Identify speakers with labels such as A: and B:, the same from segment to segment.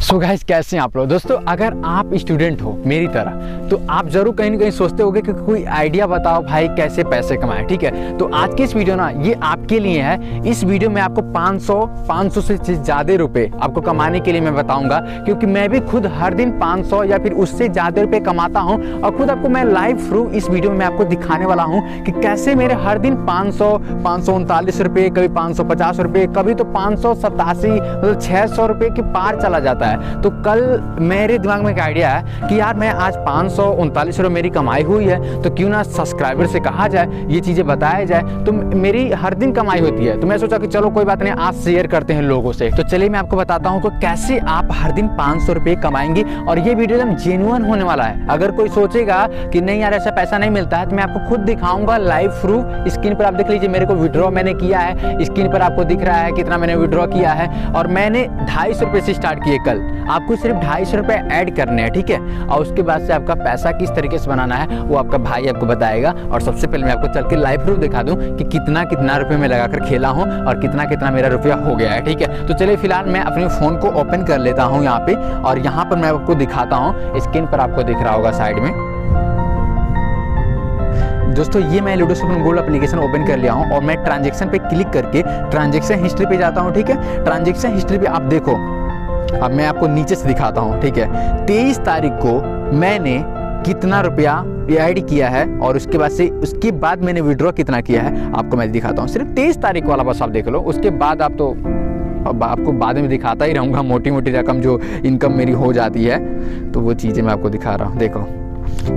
A: So guys, कैसे हैं आप लोग। दोस्तों, अगर आप स्टूडेंट हो मेरी तरह तो आप जरूर कहीं ना कहीं सोचते होगे कि कोई आइडिया बताओ भाई कैसे पैसे कमाएं। ठीक है, तो आज की इस वीडियो ना ये आपके लिए है। इस वीडियो में आपको 500 से ज़्यादा रुपए आपको कमाने के लिए मैं बताऊंगा, क्योंकि मैं भी खुद हर दिन 500 या फिर उससे ज़्यादा रुपए कमाता हूँ और खुद आपको मैं लाइव थ्रू इस वीडियो में मैं आपको दिखाने वाला हूँ कि कैसे मेरे हर दिन 539 रुपये, कभी 550 रुपये, कभी तो 587 मतलब 600 रुपये के पार चला जाता है। तो कल मेरे दिमाग में एक आइडिया है कि यार मैं आज 539 रुपये मेरी कमाई हुई है, तो क्यों ना सब्सक्राइबर से कहा जाए, ये चीज़ें बताया जाए। तो मेरी हर दिन कमाई होती है, तो मैं सोचा कि चलो कोई बात नहीं, आज शेयर करते हैं लोगों से। तो चलिए मैं आपको बताता हूँ कि कैसे आप हर दिन 500 रुपये कमाएंगे। और ये वीडियो एकदम जेन्युइन होने वाला है। अगर कोई सोचेगा कि नहीं यार ऐसा पैसा नहीं मिलता है, तो मैं आपको खुद दिखाऊंगा लाइव थ्रू। स्क्रीन पर आप देख लीजिए, मेरे को विड्रॉ मैंने किया है, स्क्रीन पर आपको दिख रहा है कितना मैंने विड्रॉ किया है। और मैंने 250 रुपये से स्टार्ट किए कल। आपको सिर्फ 250 रुपये ऐड करने हैं, ठीक है। और उसके बाद से आपका पैसा किस तरीके से बनाना है वो आपका भाई आपको बताएगा। और सबसे पहले मैं आपको चल के लाइव प्रूफ दिखा दूं कि कितना रुपये मैं लगाकर खेला हूं और कितना मेरा रुपया हो गया है, ठीक है। तो चलिए फिलहाल मैं अपने फ़ोन को ओपन कर लेता हूँ यहाँ पे, और यहाँ पर मैं आपको दिखाता हूँ। स्क्रीन पर आपको दिख रहा होगा साइड में। दोस्तों, ये मैं ludo super gold application open कर लिया हूँ और मैं ट्रांजैक्शन पे क्लिक करके ट्रांजैक्शन हिस्ट्री पे जाता हूँ, ठीक है। ट्रांजैक्शन हिस्ट्री पे आप देखो, अब मैं आपको नीचे से दिखाता हूँ, ठीक है। 23 तारीख को मैंने कितना रुपया ऐड किया है और उसके बाद मैंने विड्रॉ कितना किया है आपको मैं दिखाता हूँ। सिर्फ 23 तारीख वाला बस आप देख लो, उसके बाद आप तो अब आपको बाद में दिखाता ही रहूँगा। मोटी मोटी रकम जो इनकम मेरी हो जाती है, तो वो चीज़ें मैं आपको दिखा रहा हूँ। देखो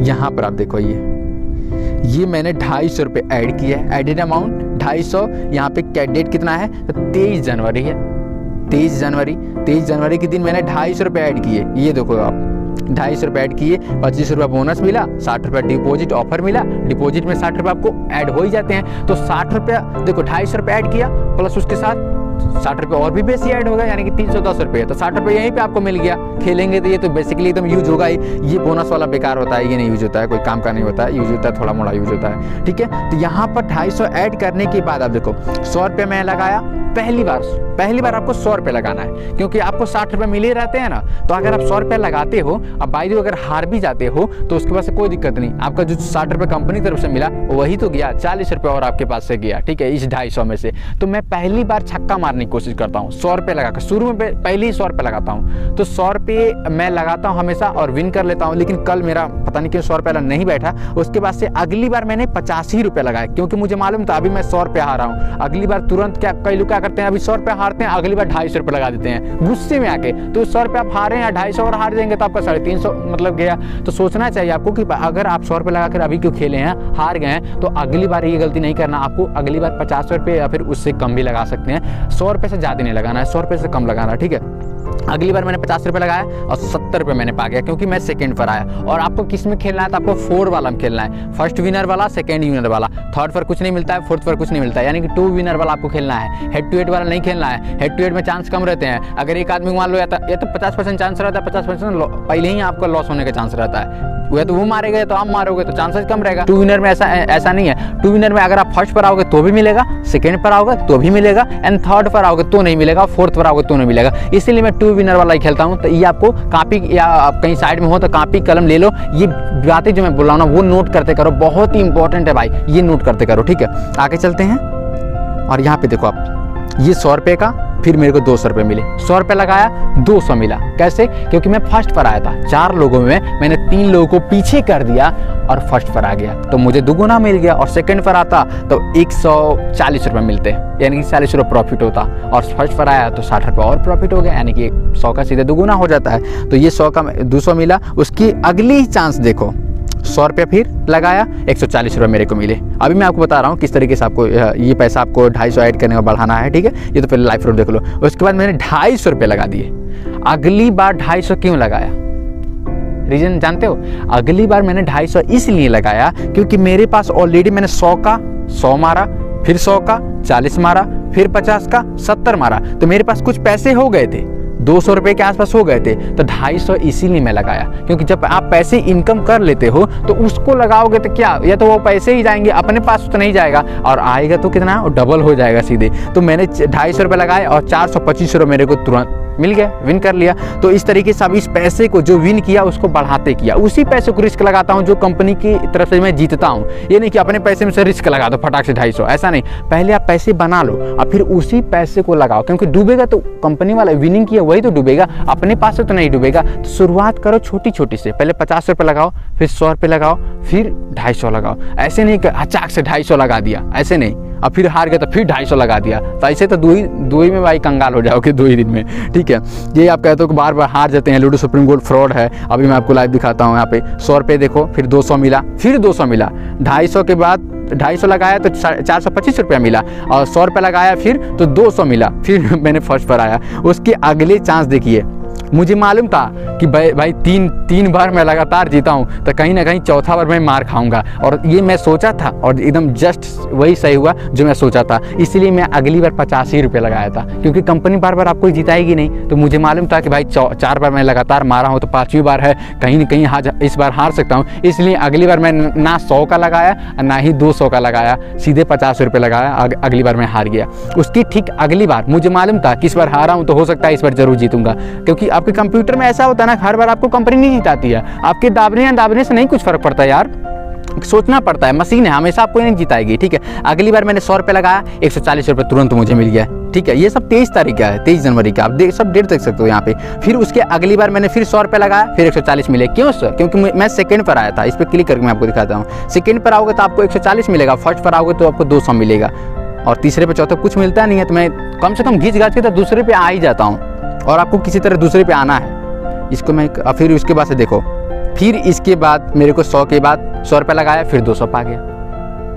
A: यहाँ पर आप देखो, ये मैंने 250 रुपये ऐड किया है। Added amount 250। यहाँ पे डेट कितना है, तो 23 जनवरी है। 23 जनवरी के दिन मैंने 250 रुपये ऐड किए। ये देखो आप, 250 रुपये ऐड किए, 25 रुपये बोनस मिला, 60 रुपये डिपॉजिट ऑफर मिला। डिपॉजिट में 60 रुपये आपको ऐड हो ही जाते हैं। तो 60 रुपया देखो, 250 रुपये ऐड किया प्लस उसके साथ 60 रुपये और भी बेसी ऐड होगा, यानी कि 310 रुपये। तो 60 रुपये यहीं पे आपको मिल गया। खेलेंगे तो ये तो बेसिकली एकदम यूज होगा ही। ये बोनस वाला बेकार होता है, ये नहीं यूज होता है, कोई काम का नहीं होता है, यूज होता है थोड़ा मोड़ा यूज होता है, ठीक है। तो यहाँ पर 250 ऐड करने के बाद आप देखो 100 रुपये मैं लगाया। पहली बार आपको 100 रुपये लगाना है, क्योंकि आपको 60 रुपये मिले रहते हैं ना। तो अगर आप 100 रुपये लगाते हो, अब बाई द वे अगर हार भी जाते हो तो उसके बाद से कोई दिक्कत नहीं। आपका जो 60 रुपये कंपनी तरफ से मिला वही तो गया, 40 रुपये और आपके पास से गया, ठीक है, इस 250 में से। तो मैं पहली बार छक्का मारने की कोशिश करता हूँ 100 रुपये लगाकर। शुरू में पहले ही 100 रुपये लगाता हूँ, तो 100 रुपये मैं लगाता हूँ हमेशा और विन कर लेता हूँ। लेकिन कल मेरा पता नहीं क्यों 100 रुपये नहीं बैठा। उसके बाद से अगली बार मैंने 85 ही रुपये लगाए, क्योंकि मुझे मालूम था अभी मैं 100 रुपये हारा हूँ। अगली बार तुरंत कई लोग क्या करते हैं, अभी 100 रुपये हारते हैं, अगली बार 250 रुपये लगा देते हैं गुस्से में आके। तो 100 रुपये आप हारे हैं, 250 और हार जाएंगे तो आपका 350 मतलब गया। तो सोचना चाहिए आपको कि अगर आप 100 रुपये लगाकर अभी क्यों खेले हैं, हार गए हैं, तो अगली बार ये गलती नहीं करना। आपको अगली बार 50 रुपये या फिर उससे कम भी लगा सकते हैं। 100 रुपये से ज़्यादा नहीं लगाना है, 100 रुपये से कम लगाना, ठीक है। अगली बार मैंने 50 रुपये लगाया और 70 रुपये मैंने पा गया, क्योंकि मैं सेकंड पर आया। और आपको किस में खेलना है, तो आपको 4 वाला में खेलना है। फर्स्ट विनर वाला, सेकंड विनर वाला, थर्ड पर कुछ नहीं मिलता है, फोर्थ पर कुछ नहीं मिलता है, यानी कि 2 विनर वाला आपको खेलना है। हेड टू हेड वाला नहीं खेलना है। हेड टू हेड में चांस कम रहते हैं। अगर एक आदमी मान लो या तो 50% चांस रहता है, 50% पहले ही आपका लॉस होने का चांस रहता है। वह तो वो मारेगा तो आप मारोगे, तो चांसेस कम रहेगा। 2 विनर में ऐसा नहीं है। 2 विनर में अगर आप फर्स्ट पर आओगे तो भी मिलेगा, सेकंड पर आओगे तो भी मिलेगा, एंड थर्ड पर आओगे तो नहीं मिलेगा, फोर्थ पर आओगे तो नहीं मिलेगा। इसीलिए मैं 2 विनर वाला ही खेलता हूँ। तो ये आपको कॉपी या आप कहीं साइड में हो तो कॉपी कलम ले लो। ये बातें जो मैं बोल रहा हूँ ना वो नोट करते करो, बहुत ही इंपॉर्टेंट है भाई, ये नोट करते करो, ठीक है। आगे चलते हैं और यहाँ पे देखो आप, ये 100 रुपये का, फिर मेरे को 200 रुपये मिले। 100 रुपये लगाया, 200 मिला। कैसे? क्योंकि मैं फर्स्ट पर आया था। 4 लोगों में मैंने 3 लोगों को पीछे कर दिया और फर्स्ट पर आ गया, तो मुझे दुगुना मिल गया। और सेकंड पर आता तो 140 रुपये मिलते, यानी कि 40 रुपये प्रॉफिट होता। और फर्स्ट पर आया तो 60 रुपये और प्रॉफिट हो गया, यानी कि 100 का सीधे दुगुना हो जाता है। तो ये 100 का 200 मिला। उसकी अगली चांस देखो, 100 रुपये फिर लगाया, 140 रुपये मेरे को मिले। अभी मैं आपको बता रहा हूँ किस तरीके से आपको ये पैसा आपको 250 ऐड करने का बढ़ाना है, ठीक है। ये तो पहले लाइव प्रूफ देख लो। उसके बाद मैंने 250 रुपये लगा दिए। अगली बार 250 क्यों लगाया, रीजन जानते हो? अगली बार मैंने 250 इसलिए लगाया क्योंकि मेरे पास ऑलरेडी मैंने 100 का 100 मारा, फिर 100 का 40 मारा, फिर 50 का 70 मारा। तो मेरे पास कुछ पैसे हो गए थे, 200 रुपये के आसपास हो गए थे। तो 250 इसीलिए मैं लगाया, क्योंकि जब आप पैसे इनकम कर लेते हो तो उसको लगाओगे तो क्या, या तो वो पैसे ही जाएंगे, अपने पास तो नहीं जाएगा, और आएगा तो कितना, डबल हो जाएगा सीधे। तो मैंने 250 रुपये लगाए और 425 रुपये मेरे को तुरंत मिल गया, विन कर लिया। तो इस तरीके से अब इस पैसे को जो विन किया उसको बढ़ाते किया, उसी पैसे को रिस्क लगाता हूँ जो कंपनी की तरफ से मैं जीतता हूँ। ये नहीं कि अपने पैसे में से रिस्क लगा दो फटाक से 250, ऐसा नहीं। पहले आप पैसे बना लो और फिर उसी पैसे को लगाओ, क्योंकि डूबेगा तो कंपनी वाला विनिंग किया वही तो डूबेगा, अपने पास से तो नहीं डूबेगा। तो शुरुआत करो छोटी छोटी से, पहले 50 रुपये लगाओ, फिर 100 रुपये लगाओ, फिर 250 लगाओ। ऐसे नहीं कि अचाक से 250 लगा दिया, ऐसे नहीं। अब फिर हार गया तो फिर 250 लगा दिया, तो ऐसे तो दो ही में भाई कंगाल हो जाओगे 2 ही दिन में, ठीक है। ये आप कहते हो कि बार बार हार जाते हैं, लूडो सुप्रीम गोल्ड फ्रॉड है। अभी मैं आपको लाइव दिखाता हूँ। यहाँ पे 100 रुपये देखो, फिर 200 मिला, फिर 200 मिला, 250 के बाद 250 लगाया तो 425 रुपया मिला, और 100 रुपये लगाया फिर तो 200 मिला, फिर मैंने फर्स्ट पर आया। उसके अगले चांस देखिए, मुझे मालूम था कि भाई तीन बार मैं लगातार जीता हूँ तो कहीं ना कहीं चौथा बार मैं मार खाऊंगा, और ये मैं सोचा था और एकदम जस्ट वही सही हुआ जो मैं सोचा था। इसलिए मैं अगली बार 85 ही रुपये लगाया था, क्योंकि कंपनी बार बार आपको जिताएगी नहीं। तो मुझे मालूम था कि भाई 4 बार मैं लगातार मारा हूँ तो 5वीं बार है, कहीं ना कहीं इस बार हार सकता हूँ। इसलिए अगली बार मैं ना 100 का लगाया ना ही 200 का लगाया, सीधे 50 रुपये लगाया। अगली बार मैं हार गया। उसकी ठीक अगली बार मुझे मालूम था कि इस बार हारा हूँ तो हो सकता है इस बार जरूर जीतूंगा, क्योंकि आपके कंप्यूटर में ऐसा होता है ना, हर बार आपको कंपनी नहीं जिताती है। आपके दाबने से नहीं कुछ फर्क पड़ता है यार, सोचना पड़ता है। मशीन है, हमेशा आपको नहीं जिताएगी, ठीक है। अगली बार मैंने 100 रुपये लगाया, 140 रुपये तुरंत मुझे मिल गया, ठीक है। ये सब 23 तारीख का है, 23 जनवरी का, आप सब डेट देख सकते हो यहाँ पे। फिर उसके अगली बार मैंने फिर 100 रुपये लगाया, फिर 140 मिले। क्यों सर? क्योंकि मैं सेकंड पर आया था। इस पर क्लिक करके मैं आपको दिखाता हूँ। सेकंड पर आओगे तो आपको 140 मिलेगा, फर्स्ट पर आओगे तो आपको 200 मिलेगा, और तीसरे पे चौथे कुछ मिलता नहीं है। तो मैं कम से कम घिंच घाच के तो दूसरे पे आ ही जाता हूँ, और आपको किसी तरह दूसरे पे आना है। इसको मैं फिर उसके बाद से देखो, फिर इसके बाद मेरे को 100 के बाद 100 रुपये लगाया, फिर 200 पा गया।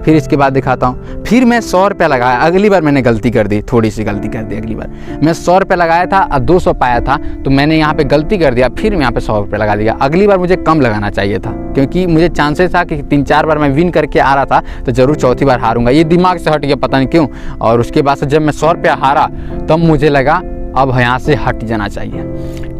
A: फिर इसके बाद दिखाता हूँ, फिर मैं 100 रुपये लगाया। अगली बार मैंने गलती कर दी, थोड़ी सी गलती कर दी। अगली बार मैं 100 रुपये लगाया था और 200 पाया था, तो मैंने यहाँ पे गलती कर दिया, फिर मैं यहाँ पे 100 रुपये लगा दिया। अगली बार मुझे कम लगाना चाहिए था, क्योंकि मुझे चांसेस था कि 3-4 बार मैं विन करके आ रहा था तो जरूर चौथी बार हारूंगा। ये दिमाग से हट गया, पता नहीं क्यों। और उसके बाद से जब मैं 100 रुपये हारा तब मुझे लगा अब यहाँ से हट जाना चाहिए,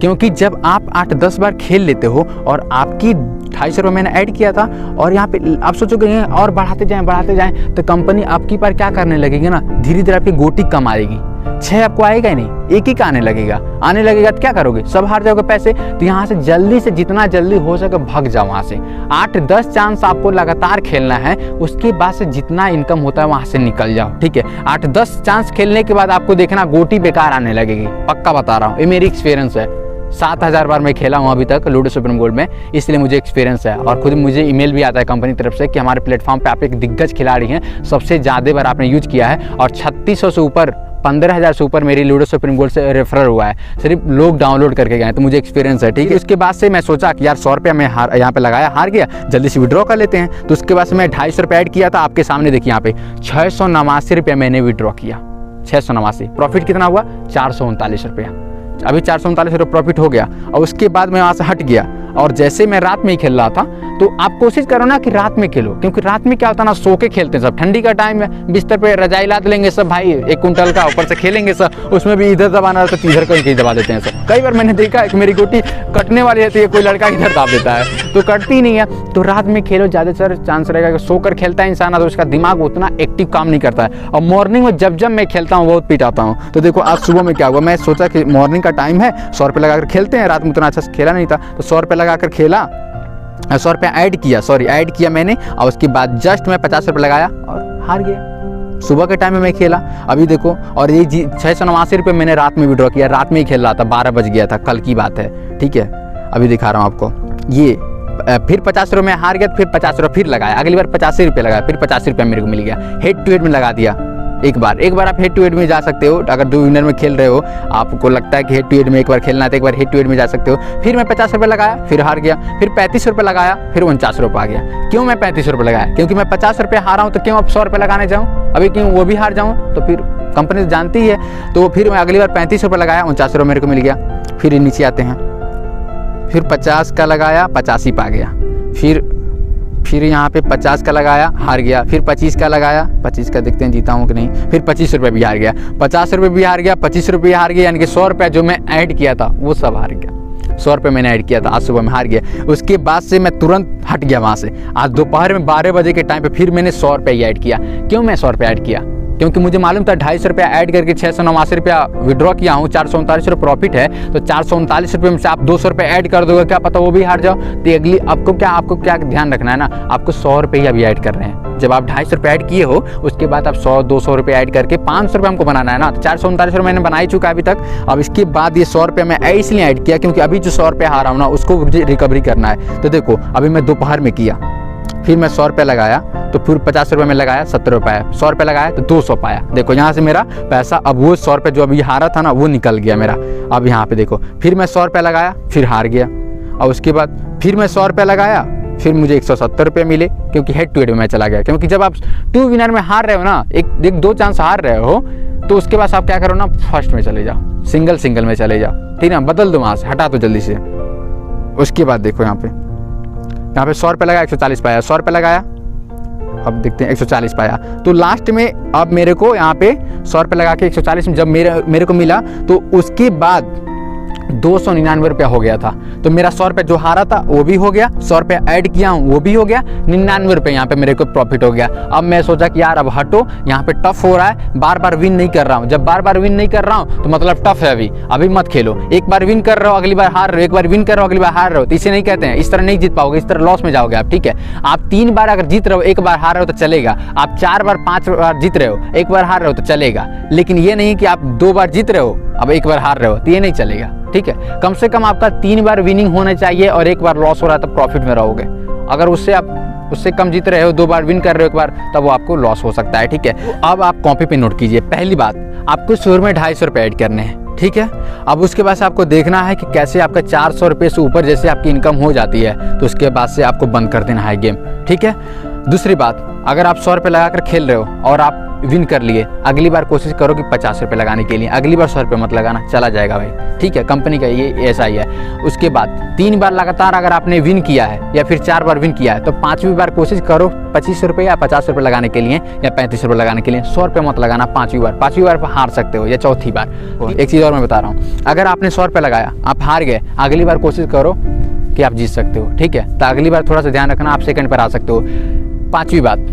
A: क्योंकि जब आप 8-10 बार खेल लेते हो और आपकी 250 रुपये मैंने ऐड किया था, और यहाँ पे आप सोचोगे और बढ़ाते जाएं तो कंपनी आपकी पर क्या करने लगेगी ना, धीरे धीरे आपकी गोटी कम आएगी। 6 आपको आएगा ही नहीं, एक ही का आने लगेगा तो क्या करोगे? सब हार जाओगे पैसे। तो यहाँ से जल्दी से जितना जल्दी हो सके भाग जाओ वहाँ से। 8-10 चांस आपको लगातार खेलना है, उसके बाद से जितना इनकम होता है वहाँ से निकल जाओ, ठीक है। 8-10 चांस खेलने के बाद आपको देखना गोटी बेकार आने लगेगी, पक्का बता रहा हूँ, ये मेरी एक्सपीरियंस है। 7000 बार मैं खेला हूँ अभी तक लूडो सुप्रीम गोल्ड में, इसलिए मुझे एक्सपीरियंस है। और खुद मुझे ईमेल भी आता है कंपनी तरफ से कि हमारे प्लेटफॉर्म पे आप एक दिग्गज खिलाड़ी हैं, सबसे ज़्यादा बार आपने यूज किया है, और 3600 से ऊपर 15,000 से ऊपर मेरी लूडो सुप्रीम गोल्ड से रेफरल हुआ है, सिर्फ लोग डाउनलोड करके गए। तो मुझे एक्सपीरियंस है, ठीक है। उसके बाद से मैं सोचा कि यार 100 रुपया मैं यहाँ पे लगाया, हार गया, जल्दी से विड्रॉ कर लेते हैं। तो उसके बाद से मैं 250 रुपये ऐड किया था। आपके सामने देखिए यहाँ पे 689 रुपये मैंने विड्रॉ किया, 689। प्रॉफिट कितना हुआ? 439 रुपया। अभी 439 रुपये प्रॉफिट हो गया, और उसके बाद मैं वहाँ से हट गया। और जैसे मैं रात में ही खेल रहा था, तो आप कोशिश करो ना कि रात में खेलो, क्योंकि रात में क्या होता है ना, सो के खेलते हैं सब। ठंडी का टाइम है, बिस्तर पे रजाई लाद लेंगे सब भाई, 1 कुंटल का, ऊपर से खेलेंगे सब। उसमें भी इधर दबाना रहता है तो इधर कहीं दबा देते हैं सब। कई बार मैंने देखा है कि मेरी गोटी कटने वाली रहती है, कोई लड़का इधर दाब देता है तो कटती नहीं है। तो रात में खेलो, ज़्यादातर चांस रहेगा कि सोकर खेलता है इंसान तो उसका दिमाग उतना एक्टिव काम नहीं करता है। और मॉर्निंग में जब मैं खेलता हूँ बहुत पिटाता हूँ। तो देखो आज सुबह में क्या हुआ, मैं सोचा कि मॉर्निंग का टाइम है, 100 रुपये लगाकर खेलते हैं। रात में उतना अच्छा से खेला नहीं था, तो 100 रुपये लगाकर खेला, 100 रुपये ऐड किया मैंने, और उसके बाद जस्ट मैं 50 रुपये लगाया और हार गया। सुबह के टाइम में मैं खेला, अभी देखो। और ये 689 रुपये मैंने रात में विड्रॉ किया, रात में ही खेल रहा था, 12 बज गया था, कल की बात है, ठीक है। अभी दिखा रहा हूँ आपको, ये फिर 50 रुपये में हार गया, फिर 50 रुपये फिर लगाया। अगली बार 85 रुपये लगाया, फिर 85 रुपये मेरे को मिल गया। हेड टू हेड में लगा दिया एक बार आप हेड टू हेड में जा सकते हो। अगर 2 विनर में खेल रहे हो, आपको लगता है कि हेड टू हेड में एक बार खेलना है तो एक बार हेड टू हेड में जा सकते हो। फिर मैं 50 रुपये लगाया, फिर हार गया, फिर 35 रुपये लगाया, फिर 49 रुपये आ गया। क्यों मैं 35 रुपये लगाया? क्योंकि मैं 50 रुपये हारा हूँ, तो क्यों अब 100 रुपये लगाने जाऊँ? अभी क्यों वो भी हार जाऊँ? तो फिर कंपनी तो जानती ही है। तो फिर मैं अगली बार 35 रुपये लगाया, 49 रुपये मेरे को मिल गया। फिर नीचे आते हैं, फिर 50 का लगाया, 85 पा गया। फिर यहाँ पे 50 का लगाया, हार गया। फिर 25 का लगाया, 25 का देखते हैं जीता हूँ कि नहीं। फिर 25 रुपये भी हार गया, 50 रुपये भी हार गया, 25 रुपये हार गया, यानी कि 100 रुपये जो मैं ऐड किया था वो सब हार गया। 100 रुपये मैंने ऐड किया था, आज सुबह में हार गया। उसके बाद से मैं तुरंत हट गया वहाँ से। आज दोपहर में 12 बजे के टाइम पे फिर मैंने 100 रुपये ऐड किया। क्यों मैं 100 रुपये ऐड किया? क्योंकि मुझे मालूम था 250 रुपया ऐड करके 689 रुपया विड्रॉ किया हूँ, 439 रुपये प्रॉफिट है, तो 439 रुपये में से आप 200 रुपये ऐड कर दोगे, क्या पता वो भी हार जाओ। तो अगली आपको क्या ध्यान रखना है ना, आपको 100 रुपये ही अभी ऐड कर रहे हैं। जब आप 250 रुपये ऐड किए हो उसके बाद आप 100-200 रुपये ऐड करके 500 रुपये हमको बनाना है ना, तो 439 रुपये मैंने बना ही चुका है अभी तक। अब इसके बाद ये 100 रुपये मैं इसलिए ऐड किया क्योंकि अभी जो 100 रुपये हारा हूँ ना उसको रिकवरी करना है। तो देखो अभी मैं दोपहर में किया, फिर मैं 100 रुपये लगाया, तो फिर 50 रुपये में लगाया 70 रुपये आया, 100 रुपये लगाया तो 200 पाया। देखो यहाँ से मेरा पैसा, अब वो 100 रुपये जो अभी हारा था ना वो निकल गया मेरा। अब यहाँ पे देखो फिर मैं 100 रुपये लगाया, फिर हार गया, और उसके बाद फिर मैं 100 रुपये लगाया, फिर मुझे 170 रुपये मिले क्योंकि हेड टू हेड में मैं चला गया। क्योंकि जब आप 2 विनर में हार रहे हो ना, एक 2 चांस हार रहे हो, तो उसके बाद आप क्या करो ना, फर्स्ट में चले जाओ, सिंगल में चले जाओ, ठीक है ना, बदल दो वहाँ से, हटा दो जल्दी से। उसके बाद देखो यहाँ पे 100 रुपये लगाया 140 पाया, 100 रुपये लगाया, अब देखते हैं 140 पाया। तो लास्ट में अब मेरे को यहाँ पे 100 रुपये लगा के 140 में जब मेरे को मिला, तो उसके बाद 299 रुपया हो गया था। तो मेरा 100 रुपये जो हारा था वो भी हो गया, 100 रुपये ऐड किया हूँ वो भी हो गया, 99 रुपये यहाँ पे मेरे को प्रॉफिट हो गया। अब मैं सोचा कि यार अब हटो, यहाँ पे टफ हो रहा है, बार बार विन नहीं कर रहा हूँ। जब बार बार विन नहीं कर रहा हूँ तो मतलब टफ है, अभी मत खेलो। एक बार विन कर रहे हो अगली बार हार रहे हो, एक बार विन कर रहे हो अगली बार हार रहे हो, तो इसे नहीं कहते हैं, इस तरह नहीं जीत पाओगे, इस तरह लॉस में जाओगे आप, ठीक है। आप 3 बार अगर जीत रहे हो, एक बार हार रहे हो तो चलेगा, आप 4 बार 5 बार जीत रहे हो, एक बार हार रहे हो तो चलेगा। लेकिन ये नहीं कि आप 2 बार जीत रहे हो अब एक बार हार रहे हो, तो ये नहीं चलेगा, ठीक है। कम से कम आपका 3 बार विनिंग होना चाहिए और एक बार लॉस हो रहा है तब प्रॉफिट में रहोगे। अगर उससे कम जीत रहे हो, 2 बार विन कर रहे हो एक बार, तब वो आपको लॉस हो सकता है, ठीक है। अब आप कॉपी पे नोट कीजिए, पहली बात आपको शुरू में 250 रुपये ऐड करने हैं, ठीक है। अब उसके बाद से आपको देखना है कि कैसे आपका 400 रुपये से ऊपर जैसे आपकी इनकम हो जाती है, तो उसके बाद से आपको बंद कर देना है गेम, ठीक है। दूसरी बात, अगर आप 100 रुपये लगाकर खेल रहे हो और आप विन कर लिए, अगली बार कोशिश करो कि 50 रुपये लगाने के लिए, अगली बार 100 रुपये मत लगाना, चला जाएगा भाई, ठीक है। कंपनी का ये ऐसा ही है। उसके बाद 3 बार लगातार अगर आपने विन किया है या फिर 4 बार विन किया है, तो 5वीं बार कोशिश करो 25 रुपये या 50 रुपये लगाने के लिए या 35 रुपये लगाने के लिए। 100 रुपये मत लगाना 5वीं बार हार सकते हो, या 4थी बार। एक चीज़ और मैं बता रहा हूँ, अगर आपने 100 रुपये लगाया, आप हार गए, अगली बार कोशिश करो कि आप जीत सकते हो, ठीक है। तो अगली बार थोड़ा सा ध्यान रखना, आप सेकंड पर आ सकते हो। 5वीं बात,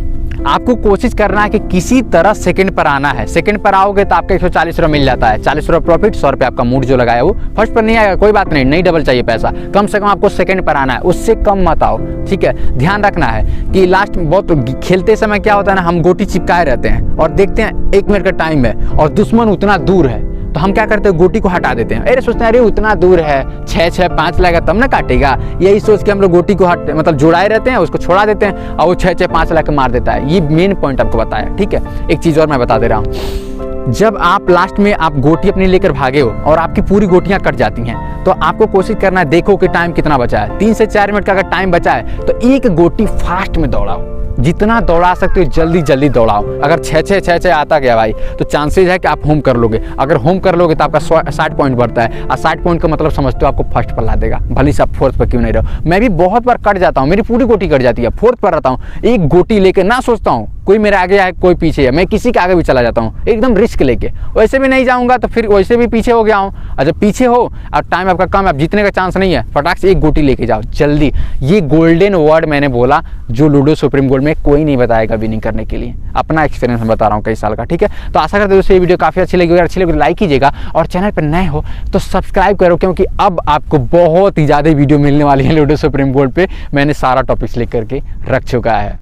A: आपको कोशिश करना है कि किसी तरह सेकंड पर आना है। सेकंड पर आओगे तो आपका 140 रुपये मिल जाता है, 40 रुपये प्रॉफिट, 100 रुपये आपका मूड जो लगाया वो। फर्स्ट पर नहीं आएगा कोई बात नहीं डबल चाहिए पैसा, कम से कम आपको सेकंड पर आना है, उससे कम मत आओ, ठीक है। ध्यान रखना है कि लास्ट बहुत खेलते समय क्या होता है ना, हम गोटी चिपकाए रहते हैं और देखते हैं 1 मिनट का टाइम है और दुश्मन उतना दूर है, तो हम क्या करते हैं, गोटी को हटा देते हैं। अरे सोचते हैं अरे उतना दूर है, 6-5 लगेगा तब ना काटेगा, यही सोच के हम लोग गोटी को मतलब जुड़ाए रहते हैं, उसको छोड़ा देते हैं और वो 6-5 लगा के मार देता है। ये मेन पॉइंट आपको बताया, ठीक है। एक चीज़ और मैं बता दे रहा हूँ, जब आप लास्ट में आप गोटी अपनी लेकर भागे हो और आपकी पूरी गोटियां कट जाती हैं, तो आपको कोशिश करना है, देखो कि टाइम कितना बचा है। 3 से 4 मिनट का अगर टाइम बचा है तो एक गोटी फास्ट में दौड़ाओ, जितना दौड़ा सकते हो जल्दी दौड़ाओ। अगर 6 आता गया भाई तो चांसेस है कि आप होम कर लोगे। अगर होम कर लोगे तो आपका 60 पॉइंट बढ़ता है, और 60 पॉइंट का मतलब समझते हो आपको फर्स्ट पर ला देगा, भले से आप 4th पर क्यों नहीं रहो। मैं भी बहुत बार कट जाता हूँ, मेरी पूरी गोटी कट जाती है, 4th पर रहता हूँ, एक गोटी लेके ना सोचता हूँ कोई मेरे आगे है कोई पीछे है, मैं किसी के आगे भी चला जाता हूँ एकदम रिस्क लेके। वैसे भी नहीं जाऊँगा तो फिर वैसे भी पीछे हो गया हूँ, और जब पीछे हो और टाइम आपका कम है, आप जीतने का चांस नहीं है, फटाक से एक गोटी लेके जाओ जल्दी। ये गोल्डन वर्ड मैंने बोला जो लूडो सुप्रीम गोल्ड में कोई नहीं बताएगा विनिंग करने के लिए, अपना एक्सपीरियंस मैं बता रहा हूँ कई साल का, ठीक है। तो आशा करते हैं दोस्तों ये वीडियो काफ़ी अच्छी लगी, अगर अच्छी लगी लाइक कीजिएगा और चैनल पर नए हो तो सब्सक्राइब करो, क्योंकि अब आपको बहुत ही ज़्यादा वीडियो मिलने वाली है लूडो सुप्रीम गोल्ड पे। मैंने सारा टॉपिक्स लिख करके रख चुका है।